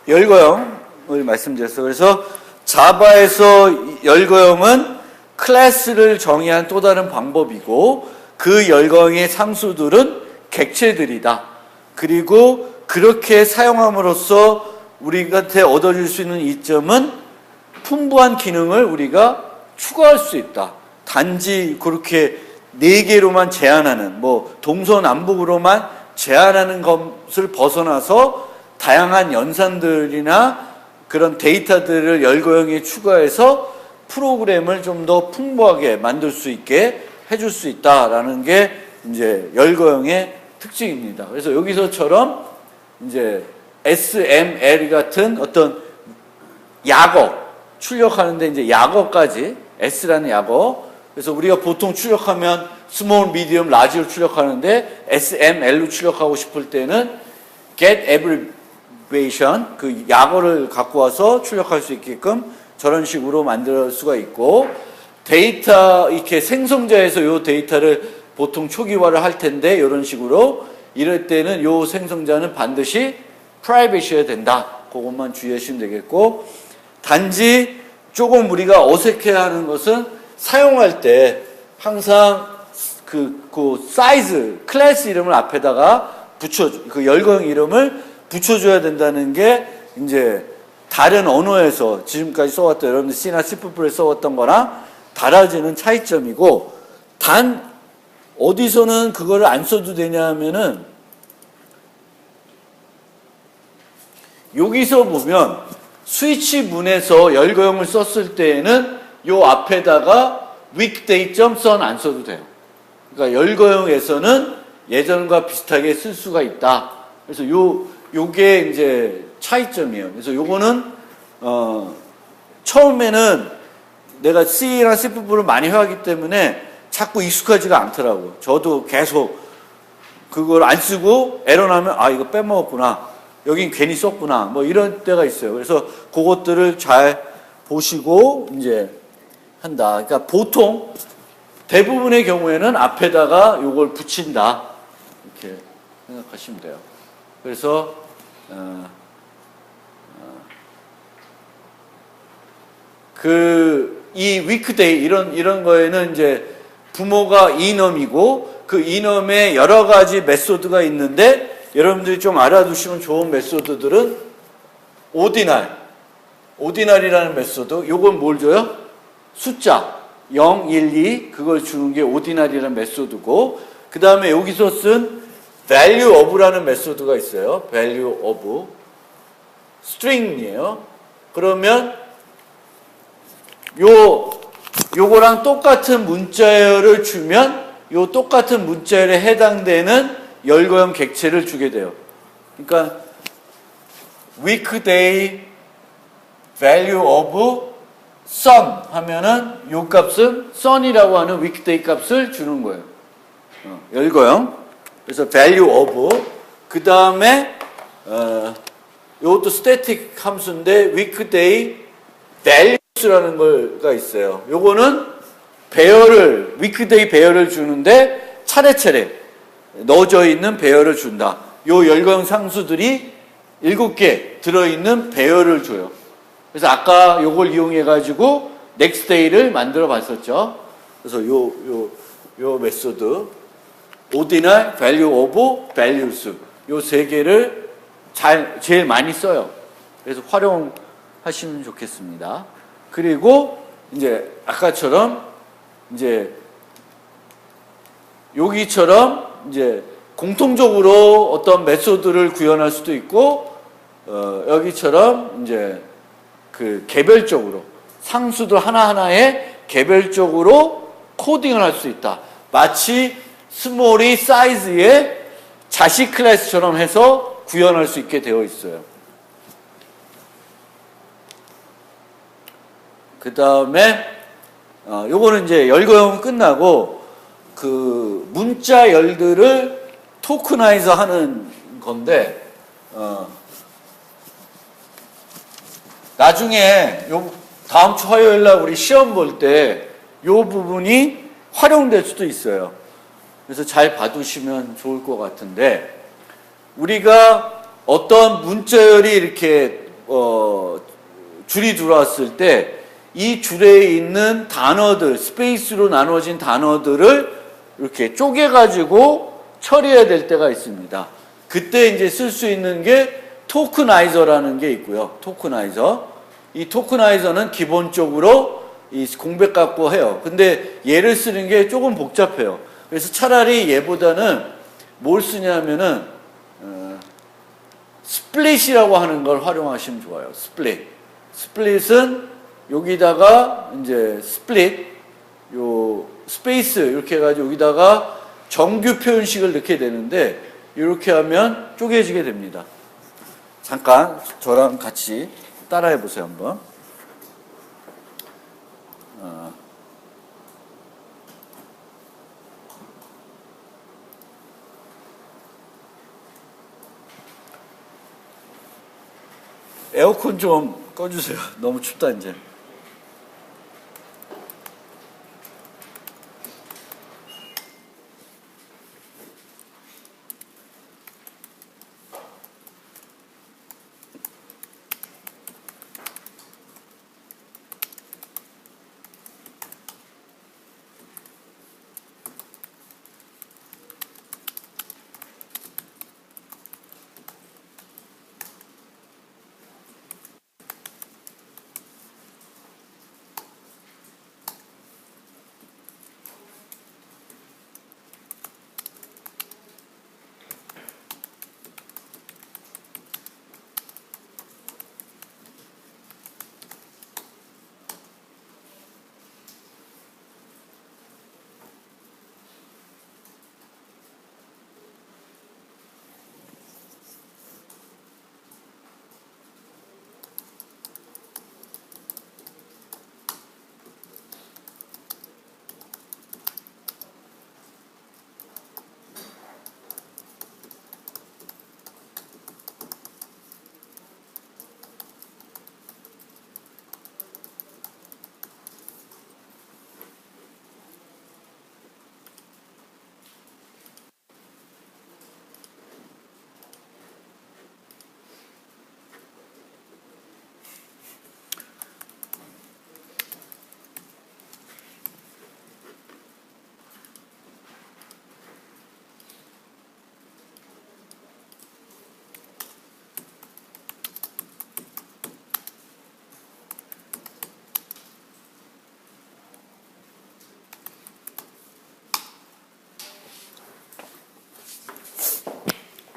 열거형을 말씀드렸어요. 그래서 자바에서 열거형은 클래스를 정의한 또 다른 방법이고 그 열거형의 상수들은 객체들이다. 그리고 그렇게 사용함으로써 우리한테 얻어질 수 있는 이점은 풍부한 기능을 우리가 추가할 수 있다. 단지 그렇게 4개로만 제한하는, 동서남북으로만 제한하는 것을 벗어나서 다양한 연산들이나 그런 데이터들을 열거형에 추가해서 프로그램을 좀 더 풍부하게 만들 수 있게 해줄 수 있다라는 게 이제 열거형의 특징입니다. 그래서 여기서처럼 이제 SML 같은 어떤 약어 출력하는데 이제 약어까지 S라는 약어. 그래서 우리가 보통 출력하면 스몰, 미디엄, 라지로 출력하는데 SML로 출력하고 싶을 때는 get abbreviation 그 약어를 갖고 와서 출력할 수 있게끔 저런 식으로 만들 수가 있고 데이터 이렇게 생성자에서 이 데이터를 보통 초기화를 할 텐데 이런 식으로 이럴 때는 이 생성자는 반드시 프라이빗이어야 된다. 그것만 주의하시면 되겠고 단지 조금 우리가 어색해하는 것은 사용할 때 항상 그 사이즈 클래스 이름을 앞에다가 그 열거형 이름을 붙여줘야 된다는 게 이제 다른 언어에서 지금까지 써왔던 여러분들 C나 C++에 써왔던 거랑 달라지는 차이점이고 단 어디서는 그거를 안 써도 되냐 하면은 여기서 보면 스위치 문에서 열거형을 썼을 때에는 요 앞에다가 weekday.son 안 써도 돼요. 그러니까 열거형에서는 예전과 비슷하게 쓸 수가 있다. 그래서 요게 이제 차이점이에요. 그래서 요거는 처음에는 내가 C나 C++를 많이 해왔기 때문에 자꾸 익숙하지가 않더라고요. 저도 계속 그걸 안 쓰고 에러 나면 이거 빼먹었구나. 여긴 괜히 썼구나. 이런 때가 있어요. 그래서 그것들을 잘 보시고 이제 한다. 그러니까 보통 대부분의 경우에는 앞에다가 요걸 붙인다. 이렇게 생각하시면 돼요. 그래서 이 위크데이 이런 거에는 이제 부모가 이넘이고 그 이넘에 여러 가지 메소드가 있는데 여러분들이 좀 알아두시면 좋은 메소드들은 오디널이라는 메소드. 요건 뭘 줘요? 숫자 0, 1, 2 그걸 주는 게 오디널이라는 메소드고 그 다음에 여기서 쓴 value of라는 메소드가 있어요. value of string이에요. 그러면 요거랑 똑같은 문자열을 주면 요 똑같은 문자열에 해당되는 열거형 객체를 주게 돼요. 그러니까 weekday value of sun 하면은 요 값은 sun이라고 하는 weekday 값을 주는 거예요. 열거형. 그래서 value of 그 다음에 요것도 static 함수인데 weekday values라는 거가 있어요. 요거는 weekday 배열을 주는데 차례차례 넣어져 있는 배열을 준다. 요 열거형 상수들이 7개 들어있는 배열을 줘요. 그래서 아까 요걸 이용해가지고 next day를 만들어 봤었죠. 그래서 요 메소드 ordinal, value of, values 요 3개를 제일 많이 써요. 그래서 활용하시면 좋겠습니다. 그리고 이제 아까처럼 이제 여기처럼 이제 공통적으로 어떤 메소드를 구현할 수도 있고 여기처럼 이제 그 개별적으로 상수들 하나하나에 개별적으로 코딩을 할 수 있다. 마치 스몰이 사이즈의 자식 클래스처럼 해서 구현할 수 있게 되어 있어요. 그 다음에 요거는 이제 열거형은 끝나고 그 문자 열들을 토크나이저 하는 건데 나중에 다음 주 화요일 날 우리 시험 볼 때 요 부분이 활용될 수도 있어요. 그래서 잘 봐두시면 좋을 것 같은데 우리가 어떤 문자열이 이렇게 줄이 들어왔을 때 이 줄에 있는 단어들, 스페이스로 나누어진 단어들을 이렇게 쪼개가지고 처리해야 될 때가 있습니다. 그때 이제 쓸 수 있는 게 토크나이저라는 게 있고요. 토크나이저. 이 토크나이저는 기본적으로 이 공백 갖고 해요. 근데 얘를 쓰는 게 조금 복잡해요. 그래서 차라리 얘보다는 뭘 쓰냐면은 스플릿이라고 하는 걸 활용하시면 좋아요. 스플릿. 스플릿은 여기다가 이제 스플릿, 요 스페이스 이렇게 해가지고 여기다가 정규 표현식을 넣게 되는데 이렇게 하면 쪼개지게 됩니다. 잠깐 저랑 같이 따라해 보세요 한번. 에어컨 좀 꺼주세요. 너무 춥다 이제.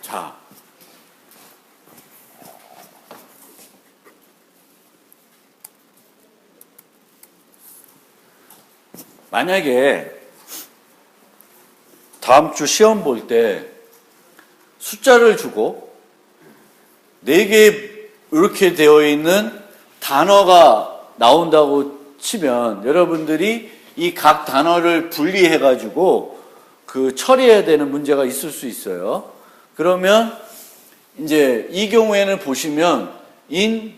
자, 만약에 다음 주 시험 볼 때 숫자를 주고 4개 이렇게 되어 있는 단어가 나온다고 치면 여러분들이 이 각 단어를 분리해 가지고 그 처리해야 되는 문제가 있을 수 있어요. 그러면 이제 이 경우에는 보시면 in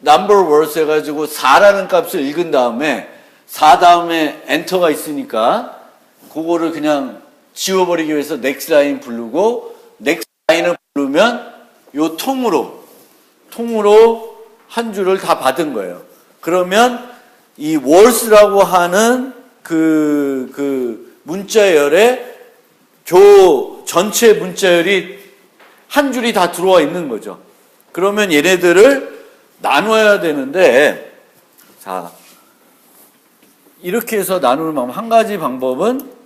number words 해가지고 4라는 값을 읽은 다음에 4 다음에 엔터가 있으니까 그거를 그냥 지워버리기 위해서 next line 부르고 next line을 부르면 요 통으로 한 줄을 다 받은 거예요. 그러면 이 words라고 하는 그 문자열에 전체 문자열이 한 줄이 다 들어와 있는 거죠. 그러면 얘네들을 나눠야 되는데, 자, 이렇게 해서 나누는 방법, 한 가지 방법은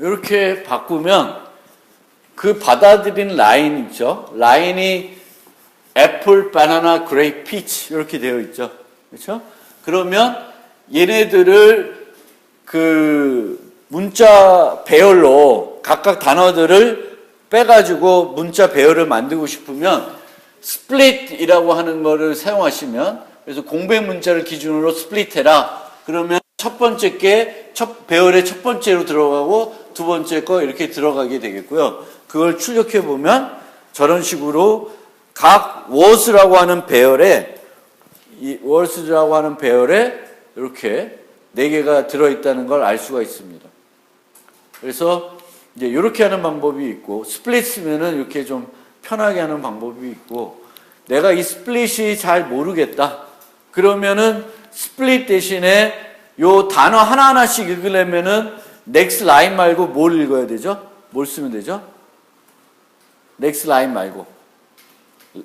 이렇게 바꾸면 그 받아들인 라인 있죠? 라인이 애플, 바나나, 그레이프, 피치 이렇게 되어 있죠. 그렇죠? 그러면 얘네들을 그 문자 배열로 각각 단어들을 빼가지고 문자 배열을 만들고 싶으면 스플릿이라고 하는 거를 사용하시면, 그래서 공백 문자를 기준으로 스플릿해라. 그러면 첫 번째 게 배열의 첫 번째로 들어가고 두 번째 거 이렇게 들어가게 되겠고요. 그걸 출력해 보면 저런 식으로 각 워스라고 하는 배열에 이 워스라고 하는 배열에 이렇게 4개가 들어있다는 걸 알 수가 있습니다. 그래서 이제 이렇게 하는 방법이 있고, 스플릿 쓰면은 이렇게 좀 편하게 하는 방법이 있고, 내가 이 스플릿이 잘 모르겠다. 그러면은 스플릿 대신에 요 단어 하나하나씩 읽으려면은 next line 말고 뭘 읽어야 되죠? 뭘 쓰면 되죠? next line 말고.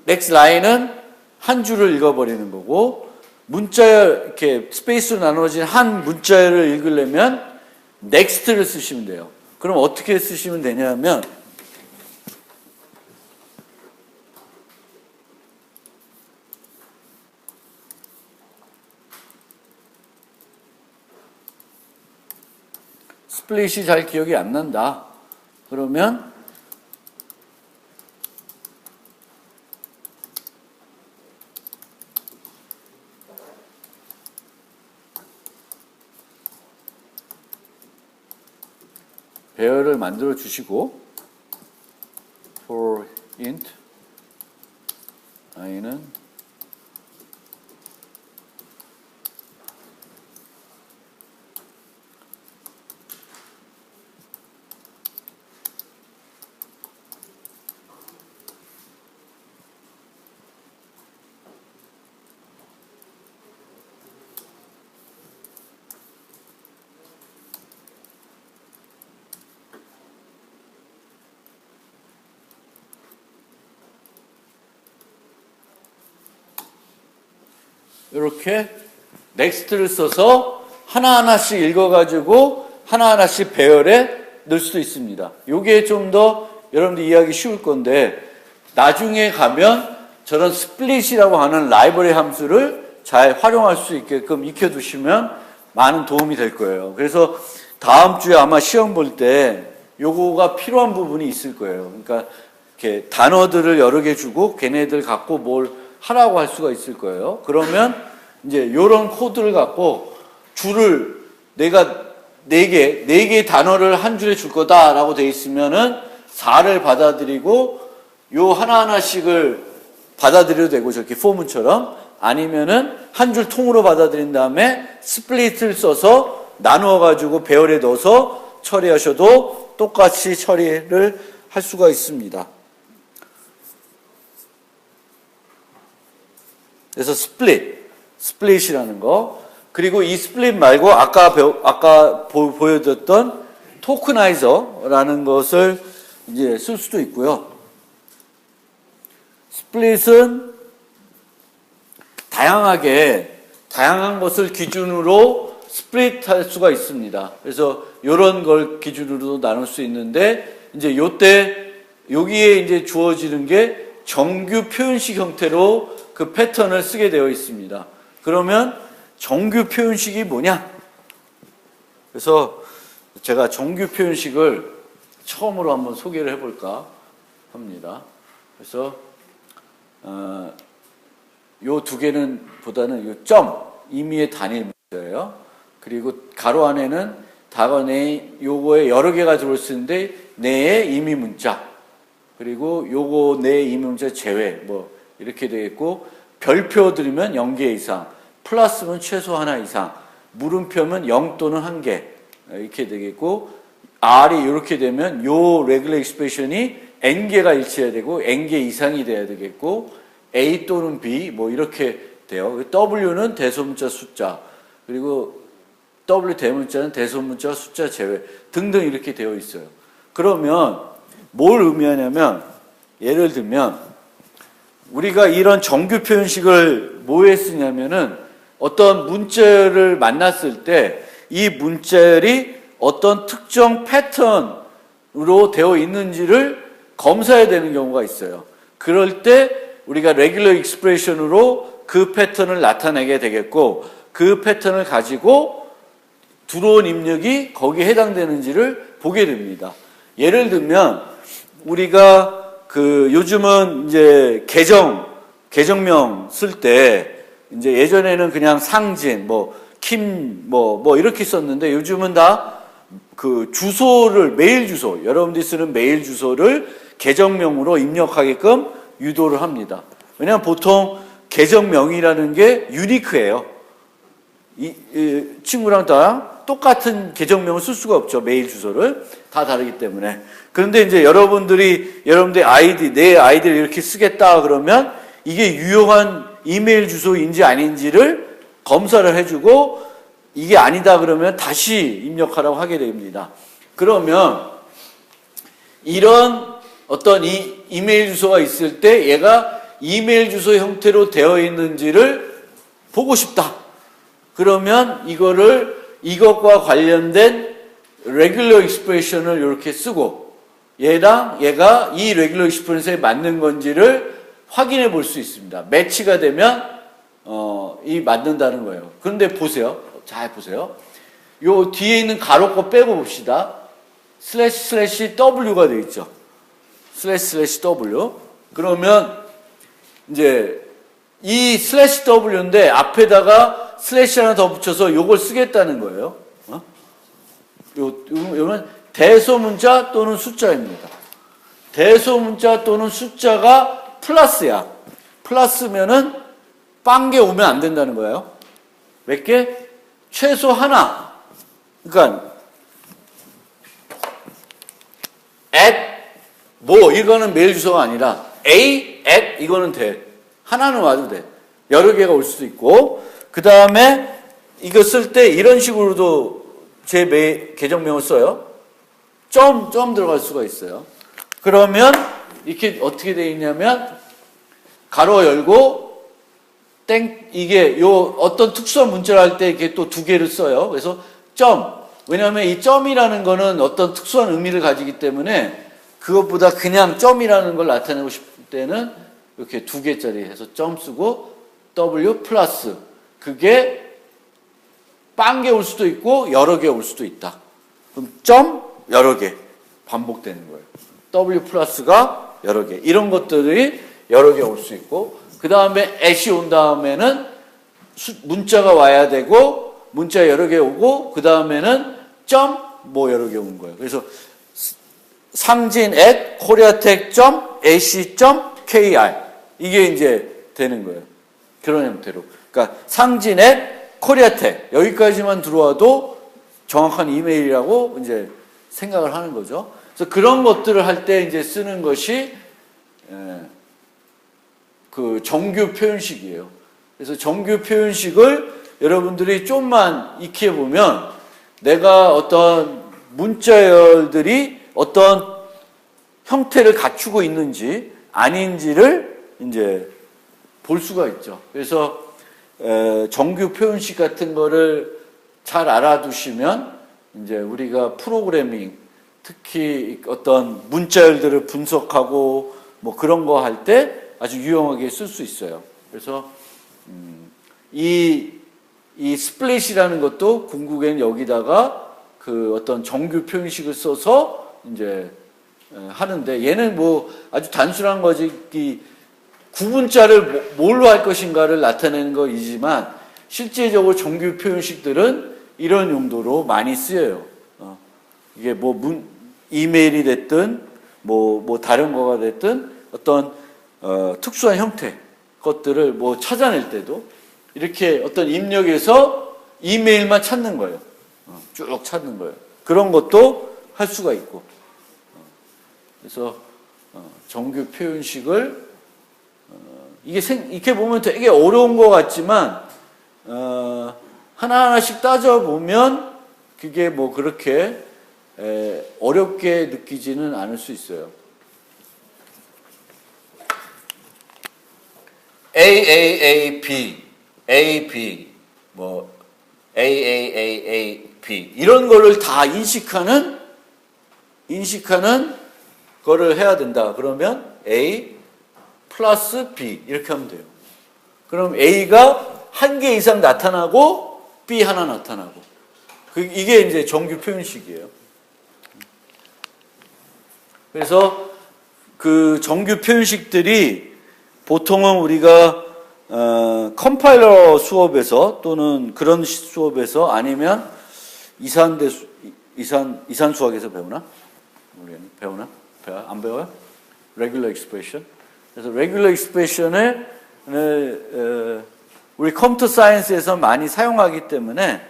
next line은 한 줄을 읽어버리는 거고, 문자 이렇게 스페이스로 나눠진 한 문자를 읽으려면 next를 쓰시면 돼요. 그럼 어떻게 쓰시면 되냐면 스플릿이 잘 기억이 안 난다. 그러면 배열을 만들어 주시고 for int i는 이렇게 넥스트를 써서 하나하나씩 읽어가지고 하나하나씩 배열에 넣을 수도 있습니다. 이게 좀 더 여러분들 이해하기 쉬울 건데, 나중에 가면 저런 스플릿이라고 하는 라이브러리 함수를 잘 활용할 수 있게끔 익혀두시면 많은 도움이 될 거예요. 그래서 다음 주에 아마 시험 볼 때 요거가 필요한 부분이 있을 거예요. 그러니까 이렇게 단어들을 여러 개 주고 걔네들 갖고 뭘 하라고 할 수가 있을 거예요. 그러면 이제 요런 코드를 갖고 줄을 내가 4개 단어를 한 줄에 줄 거다라고 돼 있으면은 4를 받아들이고 요 하나하나씩을 받아들여도 되고 저렇게 포문처럼, 아니면은 한 줄 통으로 받아들인 다음에 스플릿을 써서 나누어 가지고 배열에 넣어서 처리하셔도 똑같이 처리를 할 수가 있습니다. 그래서 스플릿이라는 거, 그리고 이 스플릿 말고 아까 보여줬던 토크나이저라는 것을 이제 쓸 수도 있고요. 스플릿은 다양한 것을 기준으로 스플릿할 수가 있습니다. 그래서 이런 걸 기준으로 나눌 수 있는데, 이제 요때 여기에 이제 주어지는 게 정규 표현식 형태로 그 패턴을 쓰게 되어 있습니다. 그러면 정규 표현식이 뭐냐? 그래서 제가 정규 표현식을 처음으로 한번 소개를 해볼까 합니다. 그래서 요 두 개는 보다는 요 점, 임의의 단일 문자예요. 그리고 가로 안에는 답 안에 요거에 여러 개가 들어올 수 있는데 내의 임의 문자, 그리고 요거 내의 임의 문자 제외 뭐 이렇게 되겠고, 별표 들으면 0개 이상, 플러스면 최소 하나 이상, 물음표면 0 또는 1개 이렇게 되겠고, R이 이렇게 되면 요 레귤러 익스프레션이 N개가 일치해야 되고 N개 이상이 돼야 되겠고, A 또는 B 뭐 이렇게 돼요. W는 대소문자 숫자, 그리고 W 대문자는 대소문자 숫자 제외 등등 이렇게 되어 있어요. 그러면 뭘 의미하냐면, 예를 들면 우리가 이런 정규 표현식을 뭐에 쓰냐면은 어떤 문자를 만났을 때 이 문자열이 어떤 특정 패턴으로 되어 있는지를 검사해야 되는 경우가 있어요. 그럴 때 우리가 regular expression으로 그 패턴을 나타내게 되겠고, 그 패턴을 가지고 들어온 입력이 거기에 해당되는지를 보게 됩니다. 예를 들면 우리가 요즘은 이제 계정명 쓸 때 이제 예전에는 그냥 상진, 이렇게 썼는데 요즘은 다 주소를, 메일 주소, 여러분들이 쓰는 메일 주소를 계정명으로 입력하게끔 유도를 합니다. 왜냐하면 보통 계정명이라는 게 유니크해요. 이 친구랑 다 똑같은 계정명을 쓸 수가 없죠. 메일 주소를. 다 다르기 때문에. 그런데 이제 여러분들의 아이디, 내 아이디를 이렇게 쓰겠다 그러면 이게 유용한 이메일 주소인지 아닌지를 검사를 해주고, 이게 아니다 그러면 다시 입력하라고 하게 됩니다. 그러면 이런 어떤 이 이메일 주소가 있을 때 얘가 이메일 주소 형태로 되어 있는지를 보고 싶다. 그러면 이것과 관련된 regular expression을 이렇게 쓰고, 얘가 이 regular expression에 맞는 건지를 확인해 볼 수 있습니다. 매치가 되면 이 맞는다는 거예요. 그런데 보세요. 잘 보세요. 요 뒤에 있는 가로 빼고 봅시다. //w가 되어 있죠. //w. 그러면 이제 이 /w인데 앞에다가 슬래시 하나 더 붙여서 요걸 쓰겠다는 거예요. 요는 대소문자 또는 숫자입니다. 대소문자 또는 숫자가 플러스야. 플러스면은 빵개 오면 안 된다는 거예요. 몇 개? 최소 하나. 그러니까 이거는 메일 주소가 아니라 이거는 돼. 하나는 와도 돼. 여러 개가 올 수도 있고, 그 다음에 이거 쓸 때 이런 식으로도 제 계정명을 써요. 점 들어갈 수가 있어요. 그러면 이렇게 어떻게 되어 있냐면 가로 열고 이게 어떤 특수한 문자를 할 때 이게 또 두 개를 써요. 그래서 왜냐하면 이 점이라는 거는 어떤 특수한 의미를 가지기 때문에 그것보다 그냥 점이라는 걸 나타내고 싶을 때는 이렇게 두 개짜리 해서 점 쓰고 W 플러스, 그게 빵개 올 수도 있고 여러 개 올 수도 있다. 그럼 점 여러 개 반복되는 거예요. W 플러스가 여러 개, 이런 것들이 여러 개 올 수 있고, 그 다음에 @이 온 다음에는 문자가 와야 되고, 문자 여러 개 오고, 그 다음에는 점 여러 개 오는 거예요. 그래서 상진 koreatech.ac.kr, 이게 이제 되는 거예요. 그런 형태로. 그러니까 상진 koreatech, 여기까지만 들어와도 정확한 이메일이라고 이제 생각을 하는 거죠. 그래서 그런 것들을 할 때 이제 쓰는 것이 정규 표현식이에요. 그래서 정규 표현식을 여러분들이 좀만 익혀 보면 내가 어떤 문자열들이 어떤 형태를 갖추고 있는지 아닌지를 이제 볼 수가 있죠. 그래서 정규 표현식 같은 거를 잘 알아두시면 이제 우리가 프로그래밍, 특히 어떤 문자열들을 분석하고 그런 거 할 때 아주 유용하게 쓸 수 있어요. 그래서 이 스플릿이라는 것도 궁극에는 여기다가 어떤 정규 표현식을 써서 이제 하는데, 얘는 아주 단순한 거지, 구분자를 뭘로 할 것인가를 나타내는 거이지만 실제적으로 정규 표현식들은 이런 용도로 많이 쓰여요. 이게 이메일이 됐든 다른 거가 됐든 어떤 특수한 형태 것들을 찾아낼 때도 이렇게 어떤 입력에서 이메일만 찾는 거예요. 쭉 찾는 거예요. 그런 것도 할 수가 있고. 그래서 정규 표현식을 이렇게 보면 되게 어려운 것 같지만 하나하나씩 따져보면 그게 그렇게 어렵게 느끼지는 않을 수 있어요. AAAP, AB, AAAAP B 이런 거를 다 인식하는 거를 해야 된다. 그러면 A 플러스 B 이렇게 하면 돼요. 그럼 A가 한 개 이상 나타나고 B 하나 나타나고 이게 이제 정규 표현식이에요. 그래서 그 정규 표현식들이 보통은 우리가 컴파일러 수업에서 또는 그런 수업에서 아니면 이산 수학에서 배우나? 모르겠네. 배우나? 안 배워요? Regular expression. 그래서 regular expression을 우리 컴퓨터 사이언스에서 많이 사용하기 때문에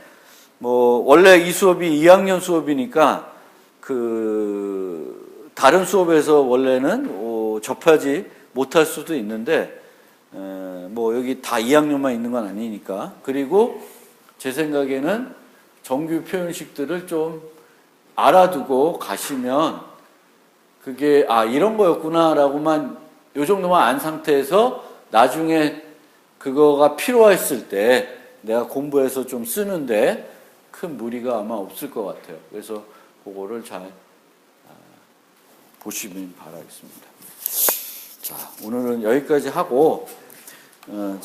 뭐 원래 이 수업이 2학년 수업이니까 그 다른 수업에서 원래는 접하지 못할 수도 있는데 뭐 여기 다 2학년만 있는 건 아니니까. 그리고 제 생각에는 정규 표현식들을 좀 알아두고 가시면 그게 이런 거였구나라고만 요 정도만 안 상태에서 나중에 그거가 필요했을 때 내가 공부해서 좀 쓰는데 큰 무리가 아마 없을 것 같아요. 그래서 그거를 잘 보시면 바라겠습니다. 자, 오늘은 여기까지 하고 잠깐